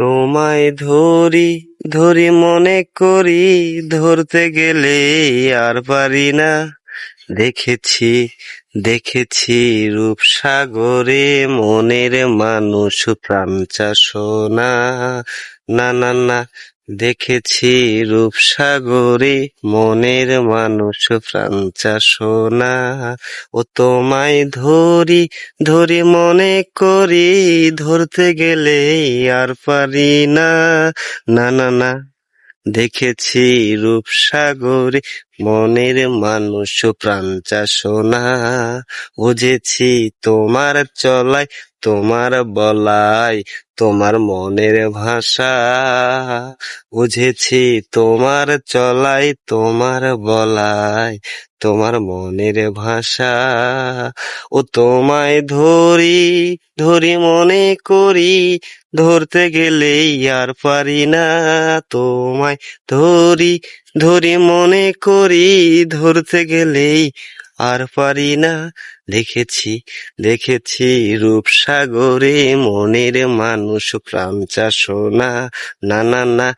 তোমায় ধরি ধরি মনে করি, ধরতে গেলে আর পারি না। দেখেছি দেখেছি রূপসাগরে, মনের মানুষ প্রাণ চাষনা। না না না, দেখেছি রূপসাগরে, মনের মানুষ প্রাণ চাষনা। ও তোমায় ধরি ধরি মনে করি, ধরতে গেলে আর পারি না। না না না, দেখেছি রূপসাগরে, মনের মানুষ প্রাণ চাষনা। বুঝেছি তোমার চলায়, তোমার বলায়, তোমার মনের ভাষা। বুঝেছি তোমার চলায়, তোমার বলায়, তোমার মনের ভাষা। ও তোমায় ধরি ধরি মনে করি, ধরতে গেলেই আর পারি না। তোমায় ধরি ধরি মনে করি, ধরতে গেলেই আর পারি না। দেখেছি দেখেছি রূপসাগরে, মনের মানুষ প্রাণ চাষনা। না না না,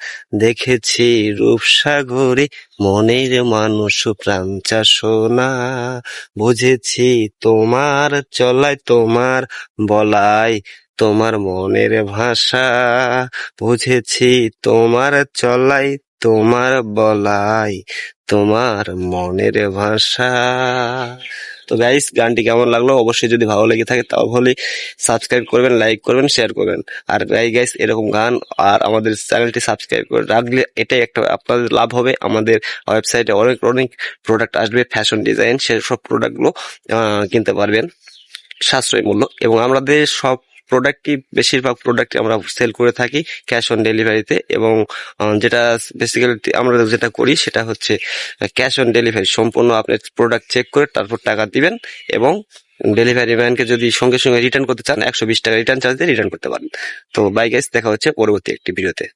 দেখেছি রূপসাগরে, মনের মানুষ প্রাণ চাষনা। বুঝেছি তোমার চলায়, তোমার বলায়, তোমার মনের ভাষা। বুঝেছি তোমার চলায়, তোমার বলায়, তোমার মনের ভাষা। তো গাইস, গানটি কেমন লাগলো অবশ্যই যদি ভালো লেগে থাকে তাহলে সাবস্ক্রাইব করবেন, লাইক করবেন, শেয়ার করবেন। আর গাইস, এরকম গান আর আমাদের চ্যানেলটি সাবস্ক্রাইব করে রাখলে এটাই একটা আপনাদের লাভ হবে। আমাদের ওয়েবসাইটে অনেক অনেক প্রোডাক্ট আসবে, ফ্যাশন ডিজাইন, সেসব প্রোডাক্টগুলো কিনতে পারবেন সাশ্রয়ী মূল্য। এবং আমাদের সব প্রোডাক্টই, বেশিরভাগ প্রোডাক্ট আমরা সেল করে থাকি ক্যাশ অন ডেলিভারিতে। এবং যেটা বেসিক্যালি আমরা যেটা করি সেটা হচ্ছে ক্যাশ অন ডেলিভারি। সম্পূর্ণ আপনি প্রোডাক্ট চেক করে তারপর টাকা দিবেন, এবং ডেলিভারি ম্যানকে যদি সঙ্গে সঙ্গে রিটার্ন করতে চান 120 টাকা রিটার্ন চার্জ দিয়ে রিটার্ন করতে পারেন। তো বাই গাইস, দেখা হচ্ছে পরবর্তী একটি ভিডিওতে।